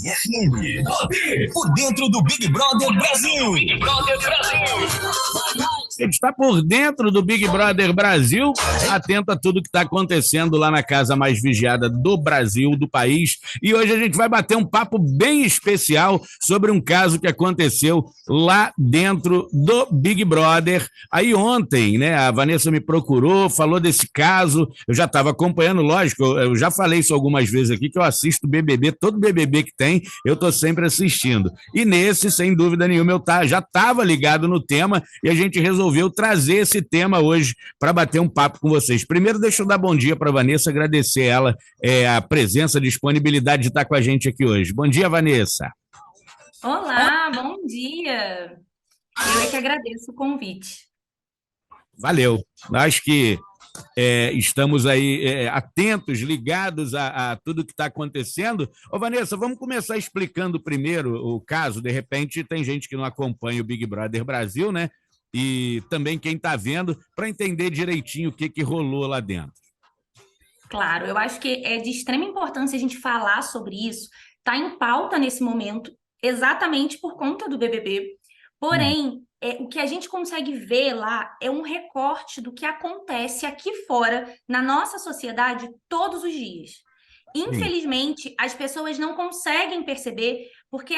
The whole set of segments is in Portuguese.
FM. Por dentro do Big Brother Brasil. Big Brother Brasil. Você está por dentro do Big Brother Brasil, atento a tudo que está acontecendo lá na casa mais vigiada do Brasil, do país. E hoje a gente vai bater um papo bem especial sobre um caso que aconteceu lá dentro do Big Brother. Aí ontem, né, a Vanessa me procurou, falou desse caso. Eu já estava acompanhando, lógico, eu já falei isso algumas vezes aqui, que eu assisto BBB, todo BBB que tem, eu estou sempre assistindo. E nesse, sem dúvida nenhuma, eu já estava ligado no tema e a gente resolveu trazer esse tema hoje para bater um papo com vocês. Primeiro, deixa eu dar bom dia para a Vanessa, agradecer ela a presença, a disponibilidade de estar com a gente aqui hoje. Bom dia, Vanessa. Olá, bom dia. Eu é que agradeço o convite. Valeu. Acho que estamos aí atentos, ligados a tudo que está acontecendo. Ô, Vanessa, vamos começar explicando primeiro o caso. De repente, tem gente que não acompanha o Big Brother Brasil, né? E também quem está vendo, para entender direitinho o que rolou lá dentro. Claro, eu acho que é de extrema importância a gente falar sobre isso. Está em pauta nesse momento, exatamente por conta do BBB. Porém, o que a gente consegue ver lá é um recorte do que acontece aqui fora, na nossa sociedade, todos os dias. Infelizmente, as pessoas não conseguem perceber, porque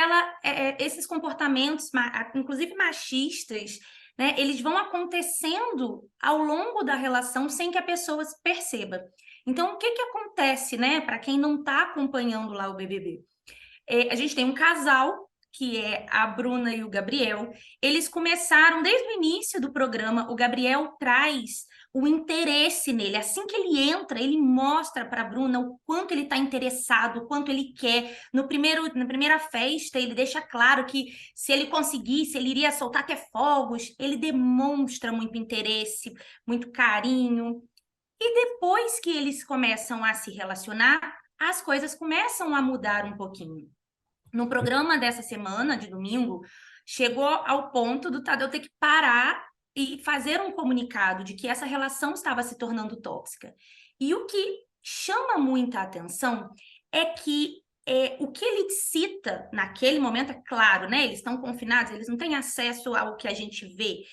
esses comportamentos, inclusive machistas, né, eles vão acontecendo ao longo da relação sem que a pessoa perceba. Então, o que acontece, né, para quem não está acompanhando lá o BBB? A gente tem um casal, que é a Bruna e o Gabriel. Eles começaram desde o início do programa. O Gabriel traz o interesse nele. Assim que ele entra, ele mostra para a Bruna o quanto ele está interessado, o quanto ele quer. Na primeira festa, ele deixa claro que se ele conseguisse, ele iria soltar até fogos. Ele demonstra muito interesse, muito carinho. E depois que eles começam a se relacionar, as coisas começam a mudar um pouquinho. No programa dessa semana, de domingo, chegou ao ponto do Tadeu ter que parar e fazer um comunicado de que essa relação estava se tornando tóxica. E o que chama muita atenção é que o que ele cita naquele momento, é claro, né? Eles estão confinados, eles não têm acesso ao que a gente vê.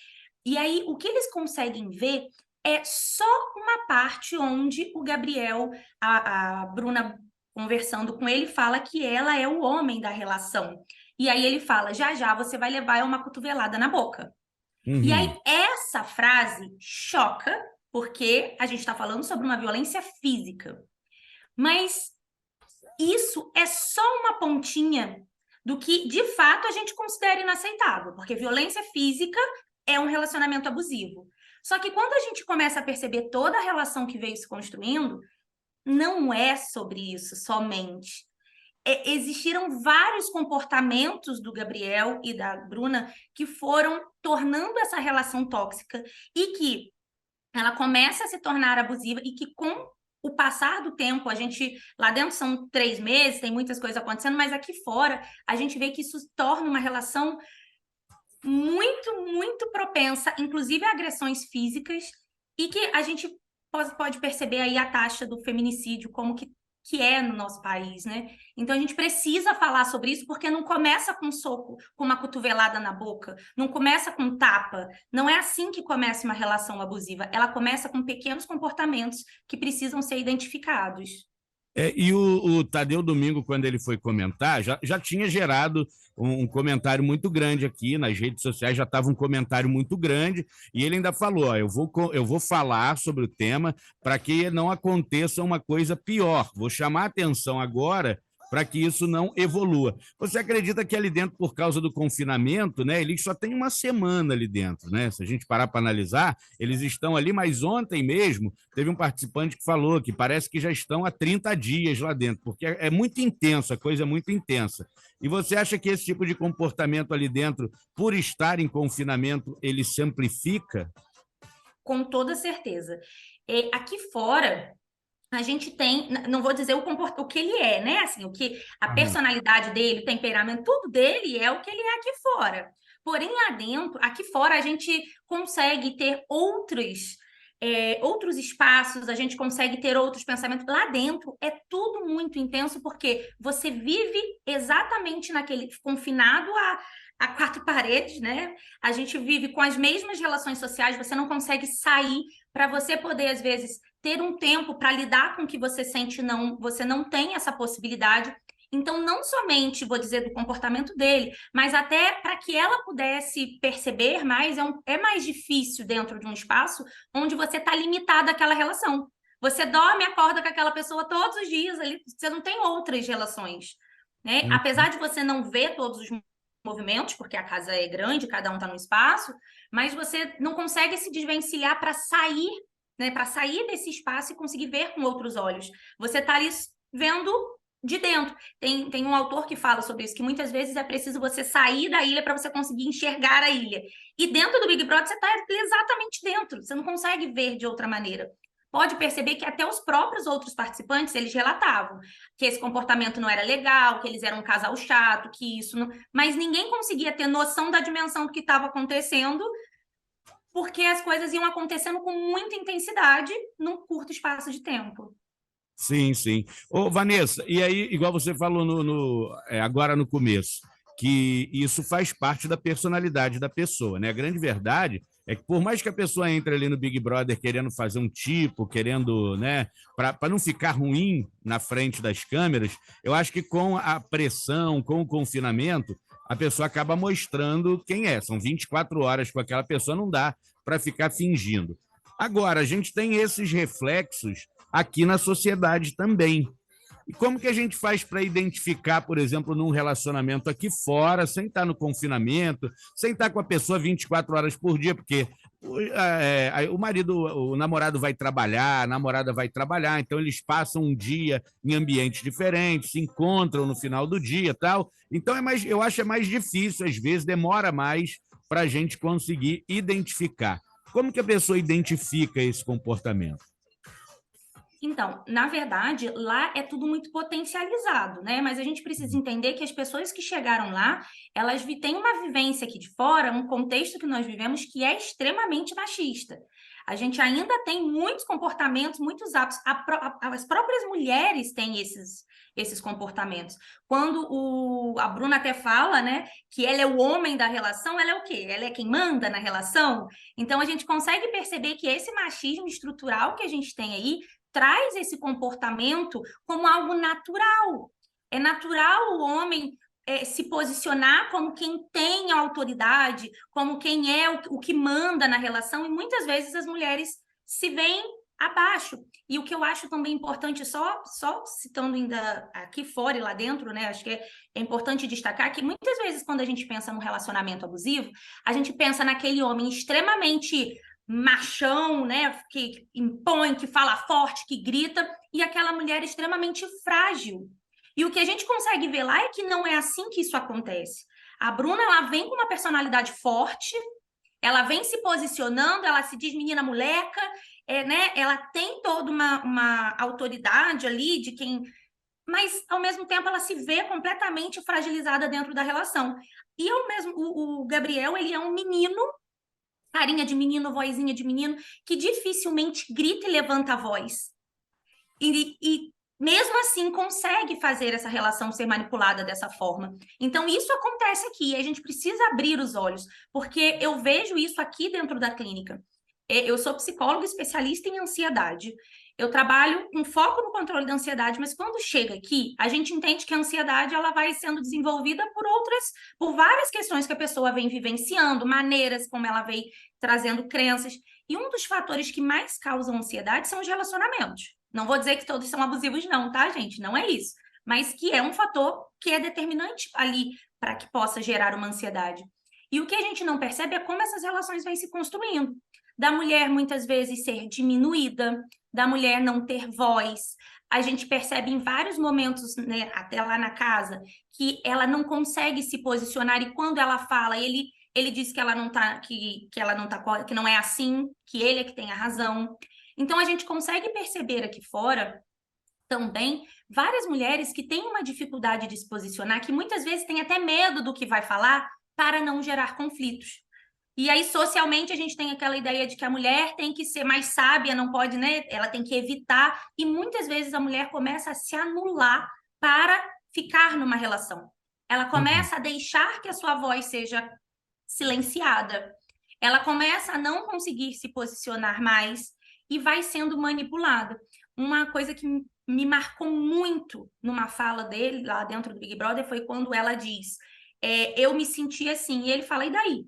E aí, o que eles conseguem ver é só uma parte onde o Gabriel, a Bruna conversando com ele, fala que ela é o homem da relação. E aí ele fala, já já você vai levar uma cotovelada na boca. E aí essa frase choca, porque a gente está falando sobre uma violência física. Mas isso é só uma pontinha do que, de fato, a gente considera inaceitável, porque violência física é um relacionamento abusivo. Só que quando a gente começa a perceber toda a relação que veio se construindo, não é sobre isso somente. Existiram vários comportamentos do Gabriel e da Bruna que foram tornando essa relação tóxica e que ela começa a se tornar abusiva e que com o passar do tempo, a gente, lá dentro são 3 meses, tem muitas coisas acontecendo, mas aqui fora a gente vê que isso torna uma relação muito, muito propensa, inclusive a agressões físicas, e que a gente pode perceber aí a taxa do feminicídio, como que é no nosso país, né? Então a gente precisa falar sobre isso, porque não começa com um soco, com uma cotovelada na boca, não começa com tapa, não é assim que começa uma relação abusiva, ela começa com pequenos comportamentos que precisam ser identificados. E o Tadeu Domingo, quando ele foi comentar, já tinha gerado um comentário muito grande aqui nas redes sociais, já estava um comentário muito grande, e ele ainda falou: ó, eu vou falar sobre o tema para que não aconteça uma coisa pior. Vou chamar a atenção agora para que isso não evolua. Você acredita que ali dentro, por causa do confinamento, né, eles só tem uma semana ali dentro, né? Se a gente parar para analisar, eles estão ali, mas ontem mesmo teve um participante que falou que parece que já estão há 30 dias lá dentro, porque é muito intenso, a coisa é muito intensa. E você acha que esse tipo de comportamento ali dentro, por estar em confinamento, ele se amplifica? Com toda certeza. Aqui fora, a gente tem, não vou dizer o que ele é, né? Assim, a personalidade dele, o temperamento, tudo dele é o que ele é aqui fora. Porém, lá dentro, aqui fora, a gente consegue ter outros outros espaços, a gente consegue ter outros pensamentos. Lá dentro é tudo muito intenso, porque você vive exatamente naquele, confinado a quatro paredes, né? A gente vive com as mesmas relações sociais, você não consegue sair para você poder, às vezes, ter um tempo para lidar com o que você sente, não, você não tem essa possibilidade. Então, não somente, vou dizer, do comportamento dele, mas até para que ela pudesse perceber mais, é mais difícil dentro de um espaço onde você está limitado àquela relação. Você dorme e acorda com aquela pessoa todos os dias, ali, você não tem outras relações, né? Apesar de você não ver todos os movimentos, porque a casa é grande, cada um está no espaço, mas você não consegue se desvencilhar para sair, né? Para sair desse espaço e conseguir ver com outros olhos. Você está ali vendo de dentro. Tem um autor que fala sobre isso, que muitas vezes é preciso você sair da ilha para você conseguir enxergar a ilha. E dentro do Big Brother, você está exatamente dentro. Você não consegue ver de outra maneira. Pode perceber que até os próprios outros participantes, eles relatavam que esse comportamento não era legal, que eles eram um casal chato, que isso não... Mas ninguém conseguia ter noção da dimensão do que estava acontecendo, porque as coisas iam acontecendo com muita intensidade num curto espaço de tempo. Sim, sim. Ô, Vanessa, e aí, igual você falou agora no começo, que isso faz parte da personalidade da pessoa, né? A grande verdade é que, por mais que a pessoa entre ali no Big Brother querendo fazer um tipo, querendo, né, para não ficar ruim na frente das câmeras, eu acho que com a pressão, com o confinamento, a pessoa acaba mostrando quem é. São 24 horas com aquela pessoa, não dá para ficar fingindo. Agora, a gente tem esses reflexos aqui na sociedade também. E como que a gente faz para identificar, por exemplo, num relacionamento aqui fora, sem estar no confinamento, sem estar com a pessoa 24 horas por dia, porque o marido, o namorado vai trabalhar, a namorada vai trabalhar, então eles passam um dia em ambientes diferentes, se encontram no final do dia, tal. Então eu acho mais difícil, às vezes demora mais para a gente conseguir identificar. Como que a pessoa identifica esse comportamento? Então, na verdade, lá é tudo muito potencializado, né? Mas a gente precisa entender que as pessoas que chegaram lá, elas têm uma vivência aqui de fora, um contexto que nós vivemos que é extremamente machista. A gente ainda tem muitos comportamentos, muitos hábitos. As próprias mulheres têm esses comportamentos. Quando a Bruna até fala, né, que ela é o homem da relação, ela é o quê? Ela é quem manda na relação? Então, a gente consegue perceber que esse machismo estrutural que a gente tem aí traz esse comportamento como algo natural. É natural o homem se posicionar como quem tem a autoridade, como quem é o que manda na relação, e muitas vezes as mulheres se veem abaixo. E o que eu acho também importante, só citando ainda aqui fora e lá dentro, né? Acho que é importante destacar que muitas vezes, quando a gente pensa num relacionamento abusivo, a gente pensa naquele homem extremamente machão, né, que impõe, que fala forte, que grita, e aquela mulher extremamente frágil. E o que a gente consegue ver lá é que não é assim que isso acontece. A Bruna, ela vem com uma personalidade forte, ela vem se posicionando, ela se diz menina moleca, né, ela tem toda uma autoridade ali de quem... Mas, ao mesmo tempo, ela se vê completamente fragilizada dentro da relação. E o Gabriel, ele é um menino, carinha de menino, vozinha de menino, que dificilmente grita e levanta a voz. E mesmo assim consegue fazer essa relação ser manipulada dessa forma. Então, isso acontece aqui, e a gente precisa abrir os olhos, porque eu vejo isso aqui dentro da clínica. Eu sou psicóloga especialista em ansiedade. Eu trabalho com foco no controle da ansiedade, mas quando chega aqui, a gente entende que a ansiedade ela vai sendo desenvolvida por várias questões que a pessoa vem vivenciando, maneiras como ela vem trazendo crenças. E um dos fatores que mais causam ansiedade são os relacionamentos. Não vou dizer que todos são abusivos, não, tá, gente? Não é isso. Mas que é um fator que é determinante ali para que possa gerar uma ansiedade. E o que a gente não percebe é como essas relações vêm se construindo. Da mulher, muitas vezes, ser diminuída, da mulher não ter voz. A gente percebe em vários momentos, né, até lá na casa, que ela não consegue se posicionar, e quando ela fala, ele diz que ela não tá, que não é assim, que ele é que tem a razão. Então, a gente consegue perceber aqui fora também várias mulheres que têm uma dificuldade de se posicionar, que muitas vezes têm até medo do que vai falar para não gerar conflitos. E aí, socialmente, a gente tem aquela ideia de que a mulher tem que ser mais sábia, não pode, né? Ela tem que evitar. E muitas vezes a mulher começa a se anular para ficar numa relação. Ela começa a deixar que a sua voz seja silenciada. Ela começa a não conseguir se posicionar mais e vai sendo manipulada. Uma coisa que me marcou muito numa fala dele lá dentro do Big Brother foi quando ela diz: eu me senti assim. E ele fala: e daí?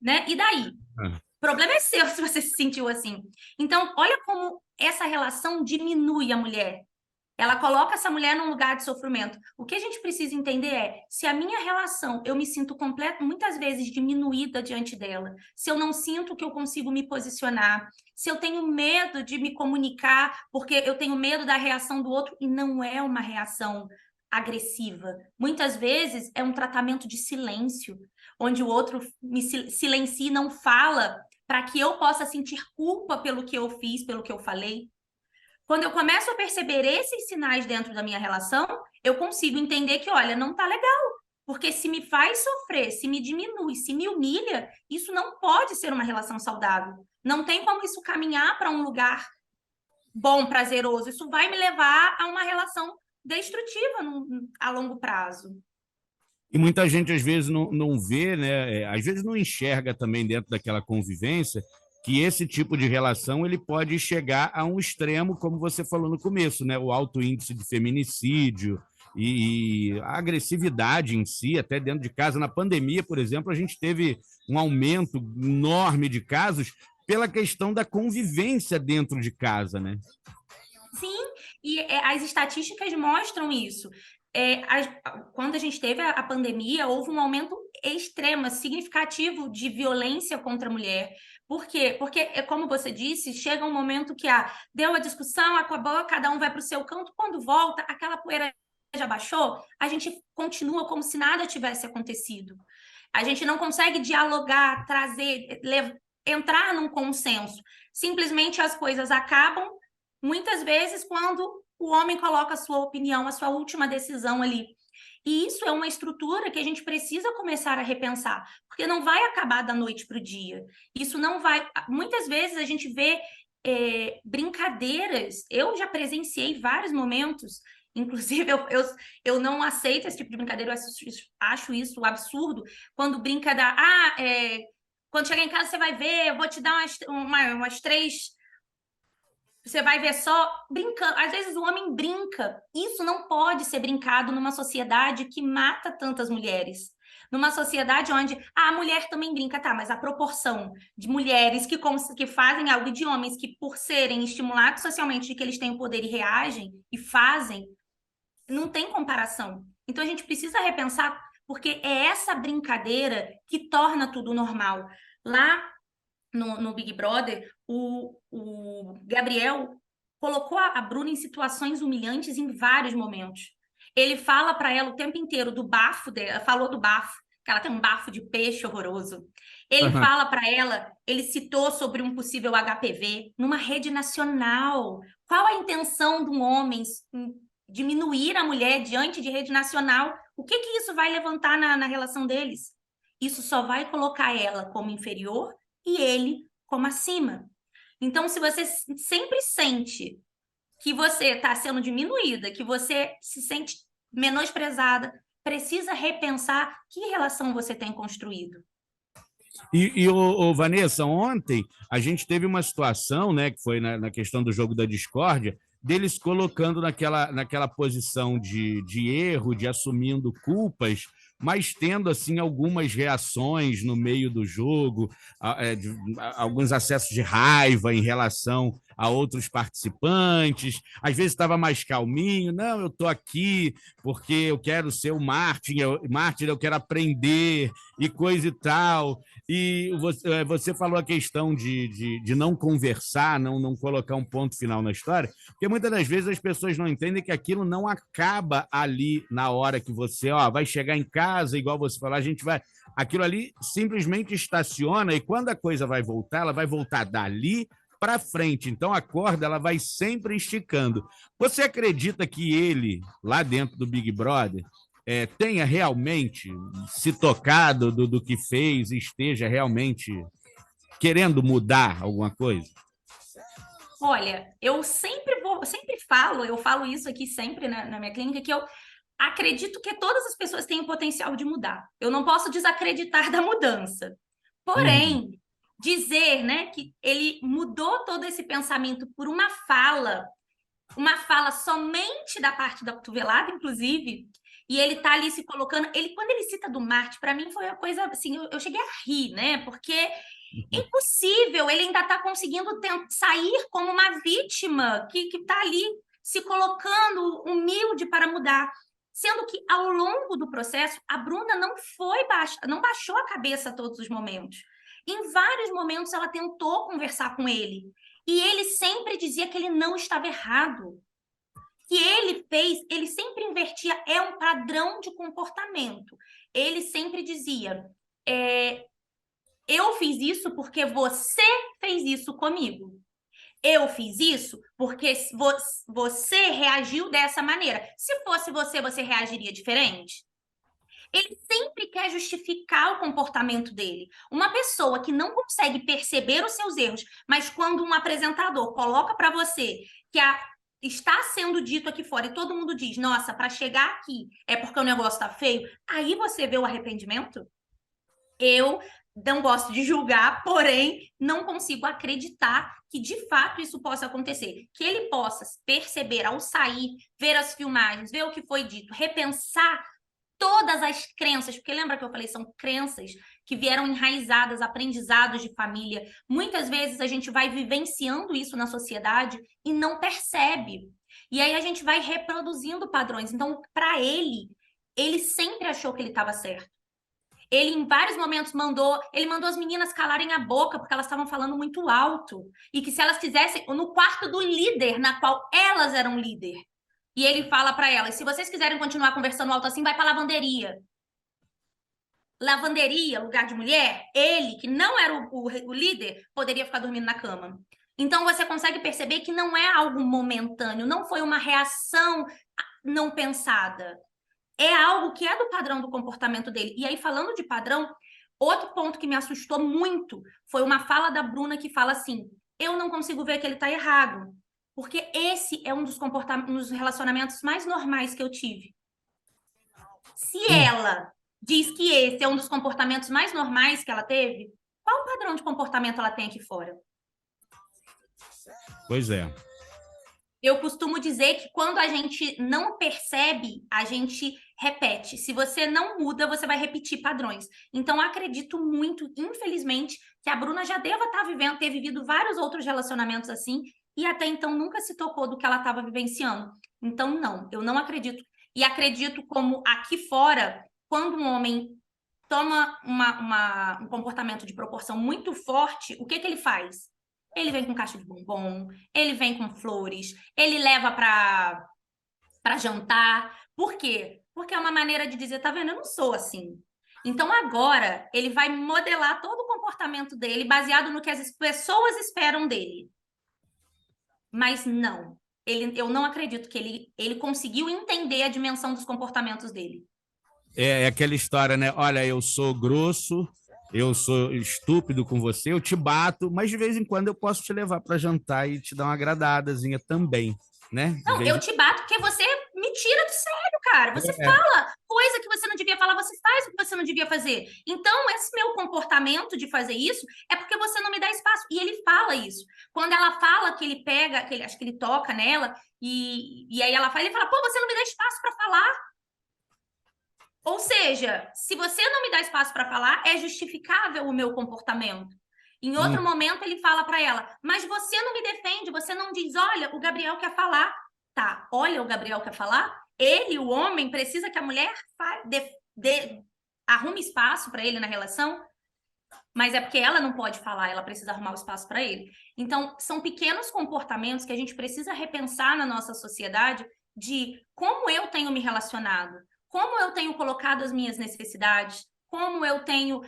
Né? E daí? O problema é seu se você se sentiu assim. Então, olha como essa relação diminui a mulher. Ela coloca essa mulher num lugar de sofrimento. O que a gente precisa entender é, se a minha relação, eu me sinto muitas vezes diminuída diante dela, se eu não sinto que eu consigo me posicionar, se eu tenho medo de me comunicar, porque eu tenho medo da reação do outro, e não é uma reação agressiva. Muitas vezes é um tratamento de silêncio, onde o outro me silencia e não fala, para que eu possa sentir culpa pelo que eu fiz, pelo que eu falei. Quando eu começo a perceber esses sinais dentro da minha relação, eu consigo entender que, olha, não tá legal. Porque se me faz sofrer, se me diminui, se me humilha, isso não pode ser uma relação saudável. Não tem como isso caminhar para um lugar bom, prazeroso. Isso vai me levar a uma relação destrutiva a longo prazo. E muita gente, às vezes, não vê, né? Às vezes não enxerga também dentro daquela convivência que esse tipo de relação ele pode chegar a um extremo, como você falou no começo, né? O alto índice de feminicídio e a agressividade em si, até dentro de casa. Na pandemia, por exemplo, a gente teve um aumento enorme de casos pela questão da convivência dentro de casa, né? Sim, e as estatísticas mostram isso. Quando a gente teve a pandemia, houve um aumento extremo, significativo de violência contra a mulher. Por quê? Porque, como você disse, chega um momento que deu a discussão, acabou, cada um vai para o seu canto, quando volta, aquela poeira já baixou, a gente continua como se nada tivesse acontecido. A gente não consegue dialogar, entrar num consenso. Simplesmente as coisas acabam, muitas vezes, quando o homem coloca a sua opinião, a sua última decisão ali. E isso é uma estrutura que a gente precisa começar a repensar, porque não vai acabar da noite para o dia. Isso não vai... Muitas vezes a gente vê brincadeiras, eu já presenciei vários momentos, inclusive eu não aceito esse tipo de brincadeira, eu acho isso absurdo, quando brinca quando chegar em casa você vai ver, eu vou te dar umas 3... Você vai ver só brincando. Às vezes o homem brinca. Isso não pode ser brincado numa sociedade que mata tantas mulheres. Numa sociedade onde a mulher também brinca, tá, mas a proporção de mulheres que fazem algo e de homens que, por serem estimulados socialmente de que eles têm o poder e reagem e fazem, não tem comparação. Então a gente precisa repensar, porque é essa brincadeira que torna tudo normal. Lá no Big Brother, o Gabriel colocou a Bruna em situações humilhantes em vários momentos. Ele fala para ela o tempo inteiro do bafo dela, falou do bafo, que ela tem um bafo de peixe horroroso. Ele fala para ela, ele citou sobre um possível HPV numa rede nacional. Qual a intenção de um homem diminuir a mulher diante de rede nacional? O que isso vai levantar na relação deles? Isso só vai colocar ela como inferior e ele como acima. Então, se você sempre sente que você está sendo diminuída, que você se sente menosprezada, precisa repensar que relação você tem construído. Vanessa, ontem a gente teve uma situação, né, que foi na questão do jogo da discórdia, deles colocando naquela posição de erro, de assumindo culpas, mas tendo assim algumas reações no meio do jogo, alguns acessos de raiva em relação a outros participantes. Às vezes estava mais calminho, não, eu estou aqui porque eu quero ser o mártir, eu quero aprender e coisa e tal. E você falou a questão de não conversar, não colocar um ponto final na história, porque muitas das vezes as pessoas não entendem que aquilo não acaba ali na hora que você vai chegar em casa, igual você falou, a gente vai... Aquilo ali simplesmente estaciona e quando a coisa vai voltar, ela vai voltar dali para frente. Então a corda ela vai sempre esticando. Você acredita que ele, lá dentro do Big Brother, tenha realmente se tocado do que fez e esteja realmente querendo mudar alguma coisa? Olha, eu falo isso aqui sempre na minha clínica, que eu acredito que todas as pessoas têm o potencial de mudar. Eu não posso desacreditar da mudança. Uhum. Porém, dizer, né, que ele mudou todo esse pensamento por uma fala somente da parte da cotovelada, inclusive, e ele tá ali se colocando, quando ele cita do Marte, para mim foi uma coisa assim, eu cheguei a rir, né? Porque é impossível, ele ainda está conseguindo sair como uma vítima que está ali se colocando humilde para mudar. Sendo que ao longo do processo, a Bruna não baixou a cabeça a todos os momentos. Em vários momentos ela tentou conversar com ele. E ele sempre dizia que ele não estava errado. Que ele sempre invertia, é um padrão de comportamento. Ele sempre dizia: eu fiz isso porque você fez isso comigo. Eu fiz isso porque você reagiu dessa maneira. Se fosse você, você reagiria diferente? Ele sempre quer justificar o comportamento dele. Uma pessoa que não consegue perceber os seus erros, mas quando um apresentador coloca para você que está sendo dito aqui fora e todo mundo diz, nossa, para chegar aqui é porque o negócio está feio, aí você vê o arrependimento? Eu não gosto de julgar, porém não consigo acreditar que de fato isso possa acontecer. Que ele possa perceber ao sair, ver as filmagens, ver o que foi dito, repensar todas as crenças, porque lembra que eu falei, são crenças que vieram enraizadas, aprendizados de família. Muitas vezes a gente vai vivenciando isso na sociedade e não percebe. E aí a gente vai reproduzindo padrões. Então, para ele sempre achou que ele estava certo. Ele, em vários momentos, ele mandou as meninas calarem a boca porque elas estavam falando muito alto. E que se elas fizessem no quarto do líder, na qual elas eram líder. E ele fala para elas: se vocês quiserem continuar conversando alto assim, vai para lavanderia. Lavanderia, lugar de mulher, ele, que não era o líder, poderia ficar dormindo na cama. Então você consegue perceber que não é algo momentâneo, não foi uma reação não pensada. É algo que é do padrão do comportamento dele. E aí, falando de padrão, outro ponto que me assustou muito foi uma fala da Bruna que fala assim: eu não consigo ver que ele está errado. Porque esse é um dos relacionamentos mais normais que eu tive. Se ela diz que esse é um dos comportamentos mais normais que ela teve, qual padrão de comportamento ela tem aqui fora? Pois é. Eu costumo dizer que quando a gente não percebe, a gente repete. Se você não muda, você vai repetir padrões. Então, acredito muito, infelizmente, que a Bruna já deva ter vivido vários outros relacionamentos assim, e até então nunca se tocou do que ela estava vivenciando. Então, não, eu não acredito. E acredito como aqui fora, quando um homem toma um comportamento de proporção muito forte, o que ele faz? Ele vem com caixa de bombom, ele vem com flores, ele leva para jantar. Por quê? Porque é uma maneira de dizer, tá vendo? Eu não sou assim. Então agora ele vai modelar todo o comportamento dele baseado no que as pessoas esperam dele. Mas não, eu não acredito que ele conseguiu entender a dimensão dos comportamentos dele. É aquela história, né? Olha, eu sou grosso, eu sou estúpido com você, eu te bato, mas de vez em quando eu posso te levar para jantar e te dar uma agradadazinha também, né? De Não, vez eu em... te bato porque você me tira do sério, cara. Você É, fala coisa que você não devia falar, você faz o que você não devia fazer. Então, esse meu comportamento de fazer isso é porque você não me dá espaço. E ele fala isso. Quando ela fala que ele pega, acho que ele toca nela, e aí ele fala, pô, você não me dá espaço para falar. Ou seja, se você não me dá espaço para falar, é justificável o meu comportamento. Em outro momento, ele fala para ela, mas você não me defende, você não diz, olha, o Gabriel quer falar. Tá, olha, o Gabriel quer falar. Ele, o homem, precisa que a mulher arrume espaço para ele na relação, mas é porque ela não pode falar, ela precisa arrumar o espaço para ele. Então, são pequenos comportamentos que a gente precisa repensar na nossa sociedade de como eu tenho me relacionado, como eu tenho colocado as minhas necessidades, como eu tenho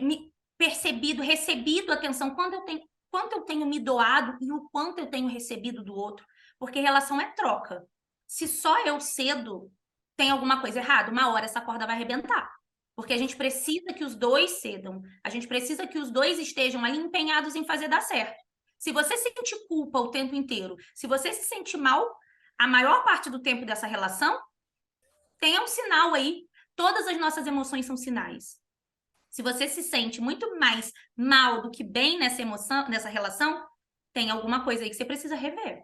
me percebido, recebido atenção, quanto eu tenho me doado e o quanto eu tenho recebido do outro, porque relação é troca. Se só eu cedo, tem alguma coisa errada? Uma hora essa corda vai arrebentar. Porque a gente precisa que os dois cedam. A gente precisa que os dois estejam ali empenhados em fazer dar certo. Se você sente culpa o tempo inteiro, se você se sente mal a maior parte do tempo dessa relação, tem um sinal aí. Todas as nossas emoções são sinais. Se você se sente muito mais mal do que bem nessa emoção, nessa relação, tem alguma coisa aí que você precisa rever.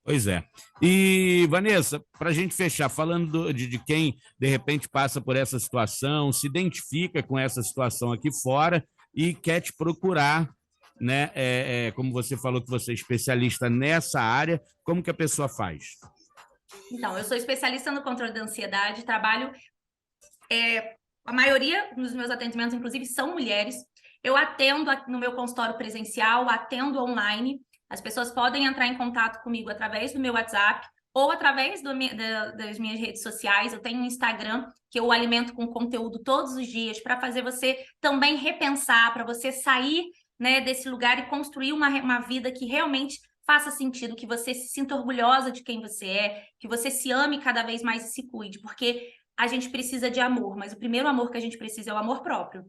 Pois é. E, Vanessa, para a gente fechar, falando de quem, de repente, passa por essa situação, se identifica com essa situação aqui fora e quer te procurar, né? Como você falou que você é especialista nessa área, como que a pessoa faz? Então, eu sou especialista no controle da ansiedade, trabalho... a maioria dos meus atendimentos, inclusive, são mulheres. Eu atendo no meu consultório presencial, atendo online. As pessoas podem entrar em contato comigo através do meu WhatsApp ou através das minhas redes sociais. Eu tenho um Instagram que eu alimento com conteúdo todos os dias para fazer você também repensar, para você sair, né, desse lugar e construir uma vida que realmente faça sentido, que você se sinta orgulhosa de quem você é, que você se ame cada vez mais e se cuide, porque a gente precisa de amor, mas o primeiro amor que a gente precisa é o amor próprio.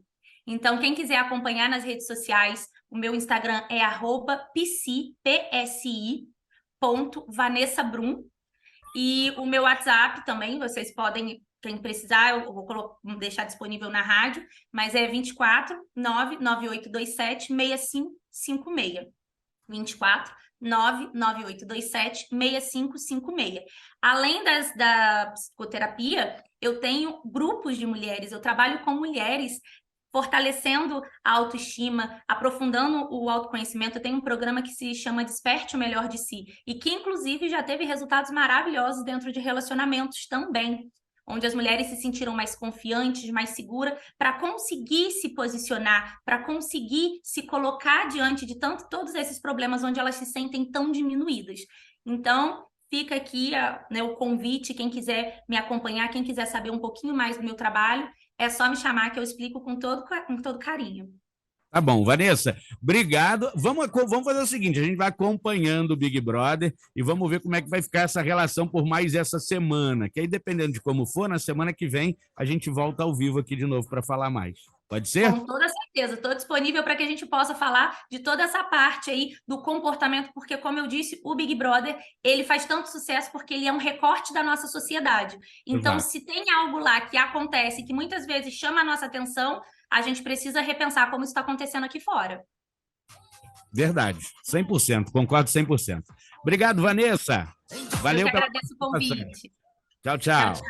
Então, quem quiser acompanhar nas redes sociais, o meu Instagram é @psi.vanessabrum. E o meu WhatsApp também, vocês podem, quem precisar, eu vou deixar disponível na rádio, mas é 24 99827 6556. 24 99827 6556. Além da psicoterapia, eu tenho grupos de mulheres, eu trabalho com mulheres fortalecendo a autoestima, aprofundando o autoconhecimento. Eu tenho um programa que se chama Desperte o Melhor de Si, e que, inclusive, já teve resultados maravilhosos dentro de relacionamentos também, onde as mulheres se sentiram mais confiantes, mais seguras, para conseguir se posicionar, para conseguir se colocar diante de todos esses problemas onde elas se sentem tão diminuídas. Então, fica aqui né, o convite, quem quiser me acompanhar, quem quiser saber um pouquinho mais do meu trabalho, é só me chamar que eu explico com todo carinho. Tá bom, Vanessa, obrigado. Vamos fazer o seguinte, a gente vai acompanhando o Big Brother e vamos ver como é que vai ficar essa relação por mais essa semana, que aí, dependendo de como for, na semana que vem, a gente volta ao vivo aqui de novo para falar mais. Pode ser? Com toda certeza, estou disponível para que a gente possa falar de toda essa parte aí do comportamento, porque, como eu disse, o Big Brother, ele faz tanto sucesso porque ele é um recorte da nossa sociedade. Então, Exato. se tem algo lá que acontece, que muitas vezes chama a nossa atenção, a gente precisa repensar como isso está acontecendo aqui fora. Verdade, 100%, concordo 100%. Obrigado, Vanessa. Valeu Eu que pela agradeço o participação. convite. Tchau, Tchau, tchau. tchau.